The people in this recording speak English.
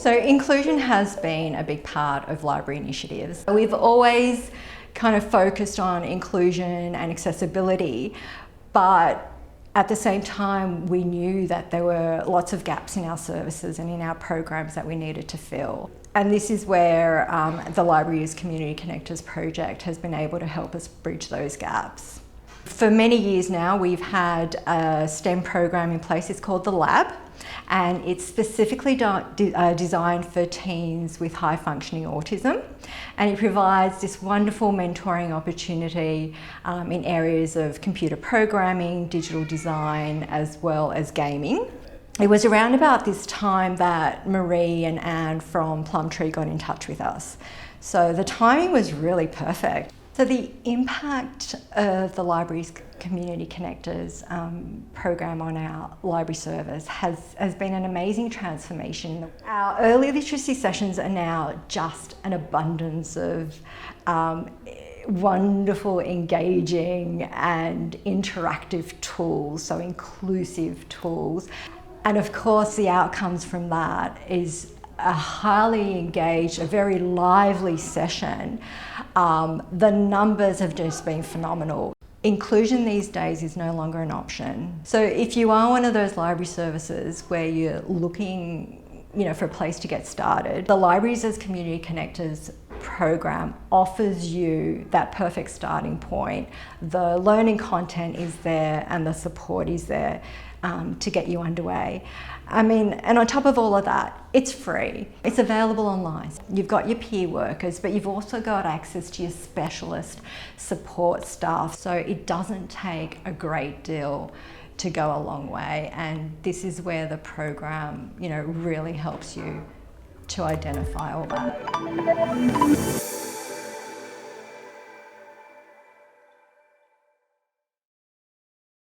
So inclusion has been a big part of library initiatives. We've always kind of focused on inclusion and accessibility, but at the same time, we knew that there were lots of gaps in our services and in our programs that we needed to fill. And this is where the Libraries Community Connectors project has been able to help us bridge those gaps. For many years now, we've had a STEM program in place. It's called the Lab, and it's specifically designed for teens with high functioning autism, and it provides this wonderful mentoring opportunity in areas of computer programming, digital design, as well as gaming. It was around about this time that Marie and Anne from Plumtree got in touch with us. So the timing was really perfect. So the impact of the Libraries Community Connectors program on our library service has been an amazing transformation. Our early literacy sessions are now just an abundance of wonderful, engaging and interactive tools, so inclusive tools. And of course the outcomes from that is a highly engaged, a very lively session. The numbers have just been phenomenal. Inclusion these days is no longer an option. So if you are one of those library services where you're looking for a place to get started, the Libraries as Community Connectors program offers you that perfect starting point. The learning content is there and the support is there to get you underway. And on top of all of that, it's free. It's available online. You've got your peer workers, but you've also got access to your specialist support staff. So it doesn't take a great deal to go a long way. And this is where the program, really helps you to identify all that.